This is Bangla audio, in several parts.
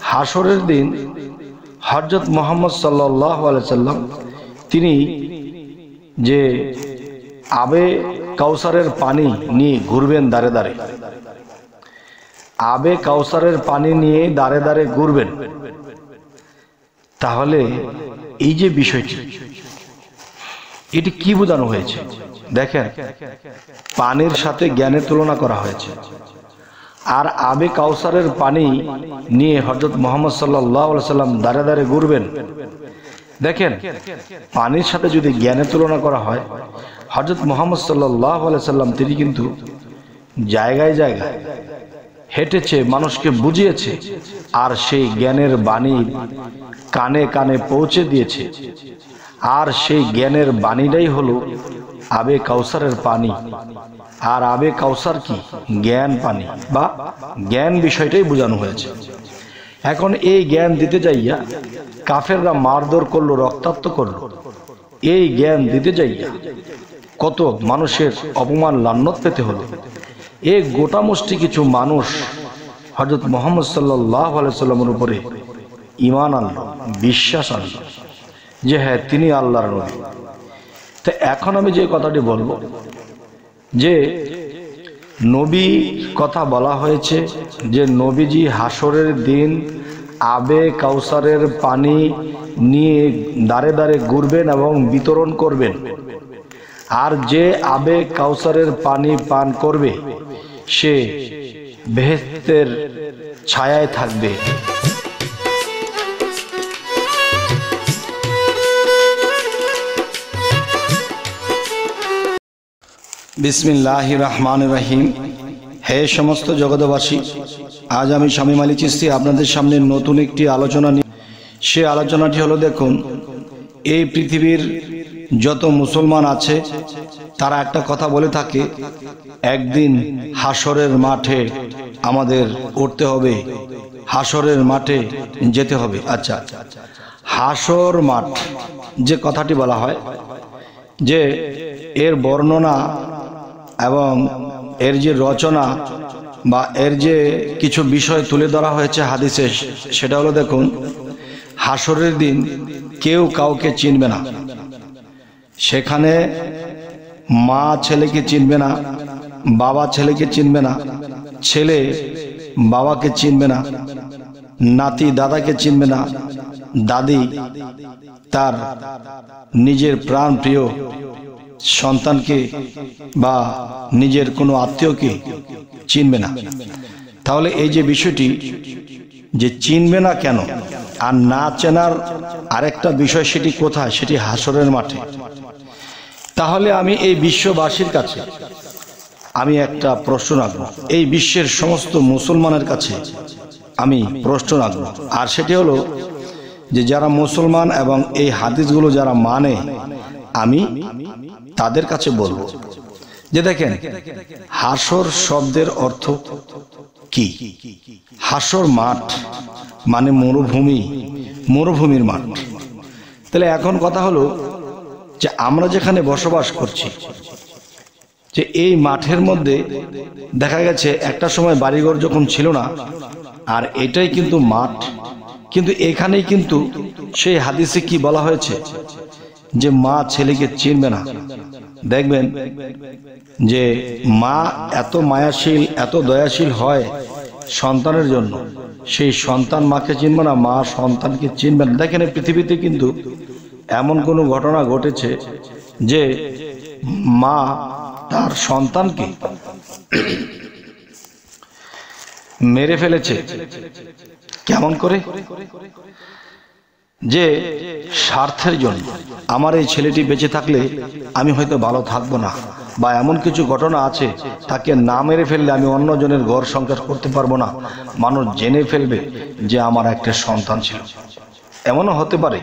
হাসরের দিন হযরত মুহাম্মদ সাল্লাল্লাহু আলাইহি সাল্লাম তিনি যে আবে কাউসারের পানি নিয়ে ঘুরবেন দাঁড়ে দাঁড়ে, আবে কাউসারের পানি নিয়ে দাঁড়ে দাঁড়ে ঘুরবেন। তাহলে এই যে বিষয়টি, এটি কি বোঝানো হয়েছে? দেখেন, পানির সাথে জ্ঞানের তুলনা করা হয়েছে। আর আবে কাউসারের পানি নিয়ে হযরত মুহাম্মদ সাল্লাল্লাহু আলাইহি সাল্লাম দাঁড়ে দাঁড়ে ঘুরবেন। দেখেন, পানির সাথে যদি জ্ঞানের তুলনা করা হয়, হযরত মুহাম্মদ সাল্লাল্লাহু আলাইহি সাল্লাম তিনি কিন্তু জায়গায় জায়গায় হেঁটেছে, মানুষকে বুঝিয়েছে, আর সেই জ্ঞানের বাণী কানে কানে পৌঁছে দিয়েছে। আর সেই জ্ঞানের বাণীটাই হলো আবে কাউসারের পানি। আর আবে কাউসার কি? জ্ঞান পানি বা জ্ঞান বিষয়টাই বোঝানো হয়েছে। এখন এই জ্ঞান দিতে যাইয়া কাফেররা মারধর করলো, রক্তাক্ত করলো। এই জ্ঞান দিতে যাইয়া কত মানুষের অপমান লান্নত পেতে হলো। এই গোটা মুষ্টি কিছু মানুষ হযরত মুহাম্মদ সাল্লাল্লাহু আলাইহি সাল্লামের উপরে ঈমান আনলো, বিশ্বাস আনলো যে হ্যাঁ, তিনি আল্লাহর নবী। তো এখন আমি যে কথাটি বলবো, যে নবী কথা বলা হয়েছে যে নবীজি হাসরের দিন আবে কাউসারের পানি নিয়ে দাঁড়ে দাঁড়ে ঘুরবেন এবং বিতরণ করবেন। আর যে আবে কাউসারের পানি পান করবে সে বেহেশতের ছায়ায় থাকবে। বিসমিল্লাহির রহমানির রহিম। হে সমস্ত জগৎবাসী, আজ আমি শামীম আলী চিশতি আপনাদের সামনে নতুন একটি আলোচনা নিয়ে, সে আলোচনাটি হলো, দেখুন, এই পৃথিবীর যত মুসলমান আছে তারা একটা কথা বলে থাকে, একদিন হাসরের মাঠে আমাদের উঠতে হবে, হাসরের মাঠে যেতে হবে। আচ্ছা, হাসর মাঠ যে কথাটি বলা হয়, যে এর বর্ণনা এবং এর যে রচনা বা এর যে কিছু বিষয় তুলে ধরা হয়েছে হাদিসে, সেটা হলো, দেখুন, হাসরের দিন কেউ কাউকে চিনবে না। সেখানে মা ছেলেকে চিনবে না, বাবা ছেলেকে চিনবে না, ছেলে বাবাকে চিনবে না, নাতি দাদাকে চিনবে না, দাদি তার নিজের প্রাণ প্রিয় সন্তানকে বা নিজের কোনো আত্মীয়কে চিনবে না। তাহলে এই যে বিষয়টি, যে চিনবে না কেন আর না চেনার আরেকটা বিষয়, সেটি কোথায়? সেটি হাসরের মাঠে। তাহলে আমি এই বিশ্ববাসীর কাছে আমি একটা প্রশ্ন রাখব, এই বিশ্বের সমস্ত মুসলমানের কাছে আমি প্রশ্ন রাখব, আর সেটি হলো যে যারা মুসলমান এবং এই হাদিসগুলো যারা মানে, আমি তাদের কাছে বলবো যে দেখেন, হাসর শব্দের অর্থ কি? হাসর মাঠ মানে মরুভূমি, মরুভূমির মাঠ। তাহলে এখন কথা হলো যে আমরা যেখানে বসবাস করছি, যে এই মাঠের মধ্যে দেখা গেছে একটা সময় বাড়িঘর যখন ছিল না, আর এটাই কিন্তু মাঠ। কিন্তু এখানেই কিন্তু সেই হাদিসে কি বলা হয়েছে, যে মা ছেলেকে চিনবে না। দেখবেন যে মা এত মায়াশীল, এত দয়াশীল হয় সন্তানের জন্য, সেই সন্তান মাকে চিনবে না, মা সন্তানকে চিনবে না। দেখেন, পৃথিবীতে কিন্তু এমন কোনো ঘটনা ঘটেছে যে মা তার সন্তানকে মেরে ফেলেছে। কেমন করে? যে স্বার্থের জন্য, আমার এই ছেলেটি বেঁচে থাকলে আমি হয়তো ভালো থাকবো না, বা এমন কিছু ঘটনা আছে, তাকে না মেরে ফেললে আমি অন্যজনের ঘর সংসার করতে পারবো না, মানুষ জেনে ফেলবে যে আমার একটা সন্তান ছিল। এমনও হতে পারে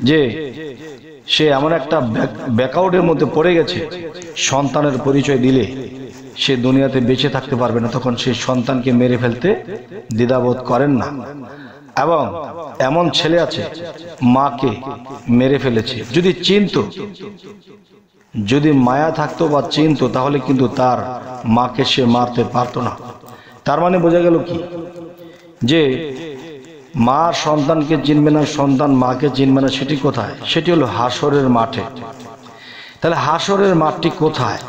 যে সে এমন একটা ব্যাকআউটের মধ্যে পড়ে গেছে, সন্তানের পরিচয় দিলে সে দুনিয়াতে বেঁচে থাকতে পারবে না, তখন সেই সন্তানকে মেরে ফেলতে দ্বিধাবোধ করেন না। এবং এমন ছেলে আছে মাকে মেরে ফেলেছে, যদি চিনতো, যদি মায়া থাকতো বা চিনতো, তাহলে কিন্তু তার মাকে সে মারতে পারতো না। তার মানে বোঝা গেল কি, যে মা সন্তানকে চিনবে না, সন্তান মাকে চিনবে না, সেটি কোথায়? সেটি হলো হাসরের মাঠে। তাহলে হাসরের মাঠটি কোথায়?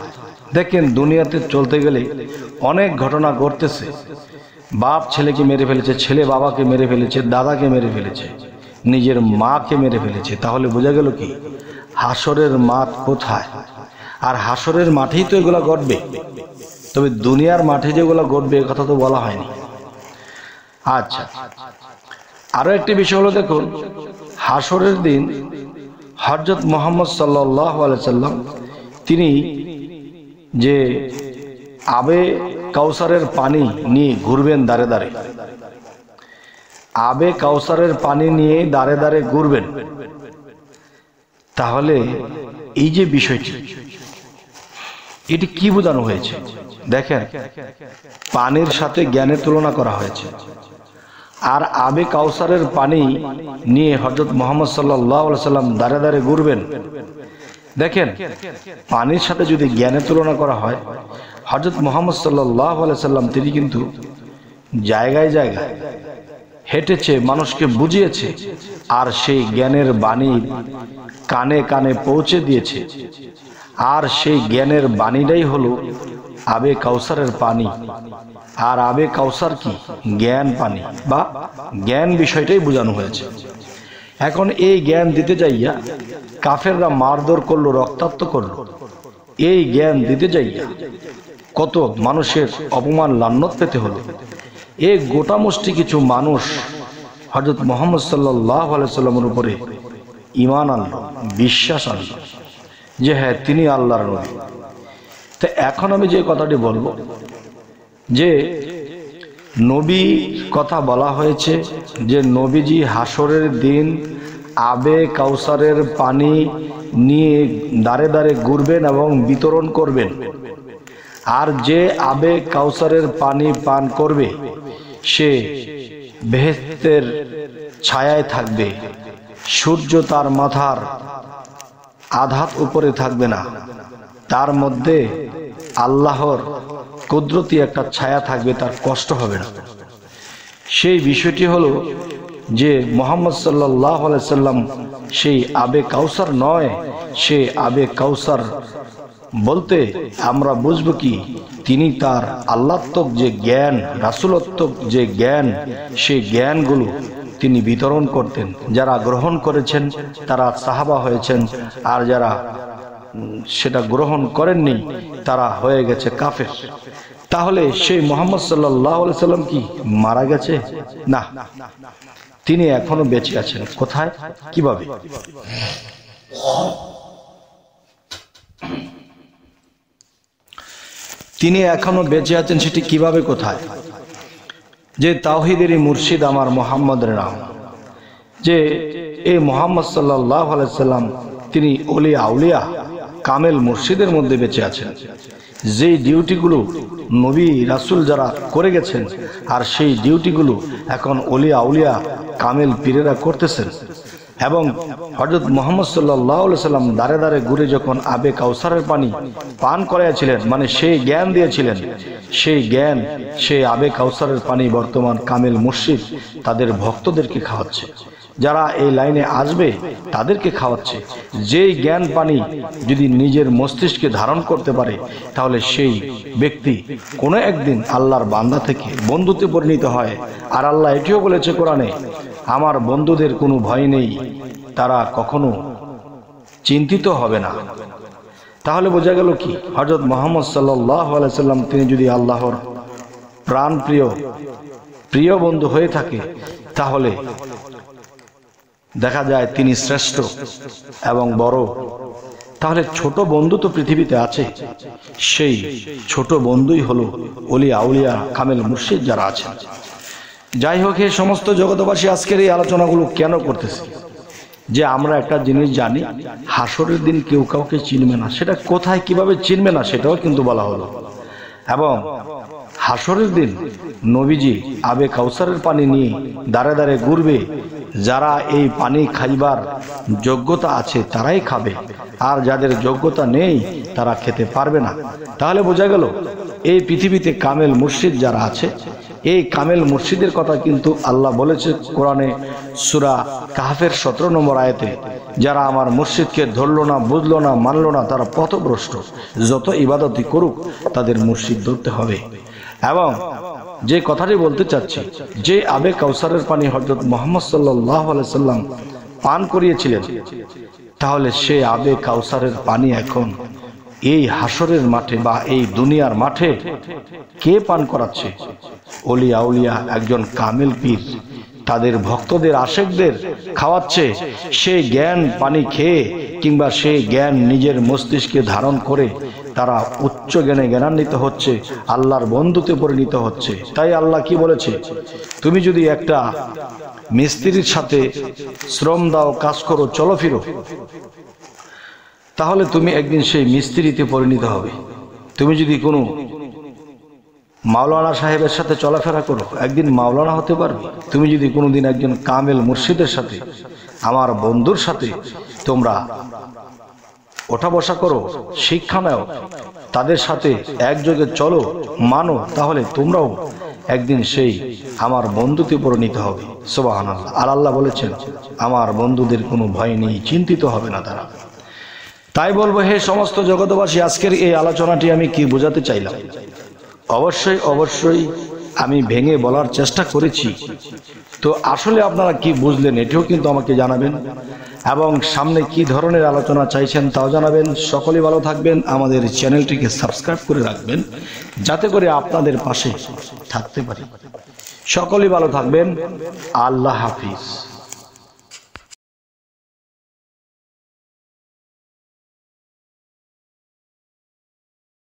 দেখেন, দুনিয়াতে চলতে গেলে অনেক ঘটনা ঘটতেছে। বাপ ছেলেকে মেরে ফেলেছে, ছেলে বাবাকে মেরে ফেলেছে, দাদাকে মেরে ফেলেছে, নিজের মাকে মেরে ফেলেছে। তাহলে বোঝা গেল কি হাসরের মাঠ কোথায়? আর হাসরের মাঠেই তো এগুলো ঘটবে, তবে দুনিয়ার মাঠে যেগুলো ঘটবে কথা তো বলা হয়নি। আচ্ছা, আরো একটি বিষয় হলো, দেখুন হাসরের দিন হযরত মুহাম্মদ সাল্লাল্লাহু আলাইহি সাল্লাম তিনি যে আবে কাউসারের পানি নিয়ে ঘুরবেন দাঁড়ে দাঁড়ে, আবে কাউসারের পানি নিয়ে দাঁড়ে দাঁড়ে ঘুরবেন। তাহলে এই যে বিষয়টি, এটি কি বোঝানো হয়েছে? দেখেন, পানির সাথে জ্ঞানের তুলনা করা হয়েছে। আর আবে কাউসারের পানি নিয়ে হযরত মুহাম্মদ সাল্লাল্লাহু আলাইহি সাল্লাম দাঁড়ে দাঁড়ে ঘুরবেন। দেখেন, পানির সাথে যদি জ্ঞানের তুলনা করা হয়, হযরত মুহাম্মদ সাল্লাল্লাহু আলাইহি সাল্লাম তিনি কিন্তু জায়গায় জায়গায় হেঁটেছে, মানুষকে বুঝিয়েছে, আর সেই জ্ঞানের বাণী কানে কানে পৌঁছে দিয়েছে। আর সেই জ্ঞানের বাণীটাই হলো আবে কাউসারের পানি। আর আবে কাউসার কি? জ্ঞান পানি বা জ্ঞান বিষয়টাই বোঝানো হয়েছে। এখন এই জ্ঞান দিতে যাইয়া কাফেররা মারধর করলো, রক্তাক্ত করলো। এই জ্ঞান দিতে যাইয়া কত মানুষের অপমান লান্নত পেতে হলো। এই গোটা মুষ্টি কিছু মানুষ হযরত মুহাম্মদ সাল্লাল্লাহু আলাইহি সাল্লামের উপরে ঈমান আনলো, বিশ্বাস আনলো যে হ্যাঁ তিনি আল্লাহর নবী। তো এখন আমি যে কথাটি বলবো, যে নবী কথা বলা হয়েছে যে নবীজি হাসরের দিন আবে কাউসারের পানি নিয়ে দাঁড়ে দাঁড়ে ঘুরবেন এবং বিতরণ করবেন। আর যে আবে কাউসারের পানি পান করবে সে বেহেশতের ছায়ায় থাকবে, সূর্য তার মাথার আধাত উপরে থাকবে না, তার মধ্যে আল্লাহর কুদরতি একটা ছায়া থাকবে, তার কষ্ট হবে না। সেই বিষয়টি হলো যে মুহাম্মদ সাল্লাল্লাহু আলাইহি সাল্লাম সেই আবে কাউসার নয়। সে আবে কাউসার বলতে আমরা বুঝবো কি, তিনি তার আল্লাহত্বক যে জ্ঞান, রাসূলত্বক যে জ্ঞান, সেই জ্ঞানগুলো তিনি বিতরণ করতেন। যারা গ্রহণ করেছেন তারা সাহাবা হয়েছেন, আর যারা সেটা গ্রহণ করেননি তারা হয়ে গেছে কাফের। তাহলে সেই মুহাম্মদ সাল্লাল্লাহু আলাইহি সাল্লাম কি মারা গেছে? না, তিনি এখনো বেঁচে আছেন। কোথায়? কিভাবে? তিনি এখনো বেঁচে আছেন, সেটি কিভাবে, কোথায়? যে তাওহীদেরই মুর্শিদ আমার মুহাম্মদের নাম, যে এই মুহাম্মদ সাল্লাল্লাহু আলাইহি সাল্লাম তিনি ওলি আউলিয়া কামেল মুর্শিদের মধ্যে বেঁচে আছেন। যেই ডিউটিগুলো নবী রাসূল যারা করে গেছেন, আর সেই ডিউটিগুলো এখন ওলি আউলিয়া কামেল পীরেরা করতেছেন। এবং হযরত মুহাম্মদ সাল্লাল্লাহু আলাইহি সাল্লাম দাঁড়ে দাঁড়ে ঘুরে যখন আবে কাউসারের পানি পান করাইয়াছিলেন, মানে সেই জ্ঞান দিয়েছিলেন, সেই জ্ঞান, সেই আবে কাউসারের পানি বর্তমান কামেল মুর্শিদ তাদের ভক্তদেরকে খাওয়াচ্ছে। যারা এই লাইনে আসবে তাদেরকে খাওয়াচ্ছে। যেই জ্ঞান পানি যদি নিজের মস্তিষ্কে ধারণ করতে পারে, তাহলে সেই ব্যক্তি কোনো একদিন আল্লাহর বান্দা থেকে বন্ধুতে পরিণত হয়। আর আল্লাহ এটিও বলেছে কোরআনে, আমার বন্ধুদের কোনো ভয় নেই, তারা কখনো চিন্তিত হবে না। তাহলে বোঝা গেল কি, হযরত মুহাম্মদ সাল্লাল্লাহু আলাইহি সাল্লাম তিনি যদি আল্লাহর প্রাণ প্রিয় বন্ধু হয়ে থাকে, তাহলে দেখা যায় তিনি শ্রেষ্ঠ এবং বড়। তাহলে ছোট বন্ধু তো পৃথিবীতে আছে, সেই ছোট বন্ধুই হলো ওলি আউলিয়া কামেল মুর্শিদ যারা আছেন। যাই হোক, এই সমস্ত জগতবাসী আজকের এই আলোচনাগুলো কেন করতেছি? যে আমরা একটা জিনিস জানি, হাসরের দিন কেউ কাউকে চিনবে না। সেটা কোথায় কিভাবে চিনবে না সেটাও কিন্তু বলা হলো। এবং হাসরের দিন নবীজি আবে কাউসারের পানি নিয়ে দাঁড়ে দাঁড়ে ঘুরবে। যারা এই পানি খাইবার যোগ্যতা আছে তারাই খাবে, আর যাদের যোগ্যতা নেই তারা খেতে পারবে না। তাহলে বোঝা গেল এই পৃথিবীতে কামেল মুর্শিদ যারা আছে, এই কামেল মুর্শিদের কথা কিন্তু আল্লাহ বলেছে কোরআনে সূরা কাহফের 17 নম্বর আয়াতে, যারা আমার মুর্শিদকে ধরলো না, বুঝলো না, মানলো না, তারা পথভ্রষ্ট। যত ইবাদতই করুক তাদের মুর্শিদ ধরতে হবে। এবং যে কথাটি বলতে চাচ্ছি, যে আবে কাউসারের পানি হযরত মুহাম্মদ সাল্লাল্লাহু আলাইহি সাল্লাম পান করিয়েছিলেন, তাহলে সে আবে কাউসারের পানি এখন এই হাসরের মাঠে বা এই দুনিয়ার মাঠে কে পান করাচ্ছে? ওলিয়া আউলিয়া একজন কামেল পীর তাদের ভক্তদের, আশেকদের খাওয়াচ্ছে। সেই জ্ঞান পানি খেয়ে কিংবা সেই জ্ঞান নিজের মস্তিষ্কে ধারণ করে তারা উচ্চ জ্ঞানে জ্ঞানান্বিত হচ্ছে, আল্লাহর বন্ধুতে পরিণত হচ্ছে। তাই আল্লাহ কি বলেছে? তুমি যদি একটা মিস্ত্রির সাথে শ্রম দাও, কাজ করো, চলো ফিরো, তাহলে তুমি একদিন সেই মিস্ত্রিতে পরিণত হবে। তুমি যদি কোনো মাওলানা সাহেবের সাথে চলাফেরা করো, একদিন মাওলানা হতে পারবে। তুমি যদি কোনোদিন একজন কামেল মুর্শিদের সাথে, আমার বন্ধুর সাথে তোমরা ওঠা বসা করো, শিক্ষা নাও, তাদের সাথে একযোগে চলো, মানো, তাহলে তোমরাও একদিন সেই আমার বন্ধুতে পরিণত হবে। সুবহানাল্লাহ। আর আল্লাহ বলেছেন, আমার বন্ধুদের কোনো ভয় নেই, চিন্তিত হবে না তারা। তাই বলবো, হে সমস্ত জগৎবাসী, আজকের এই আলোচনাটি আমি কি বোঝাতে চাইলাম, অবশ্যই আমি ভেঙে বলার চেষ্টা করেছি। তো আসলে আপনারা কি বুঝলেন এটিও কিন্তু আমাকে জানাবেন, এবং সামনে কি ধরনের আলোচনা চাইছেন তাও জানাবেন। সকলেই ভালো থাকবেন, আমাদের চ্যানেলটিকে সাবস্ক্রাইব করে রাখবেন যাতে করে আপনাদের পাশে থাকতে পারি। সকলেই ভালো থাকবেন। আল্লাহ হাফিজ।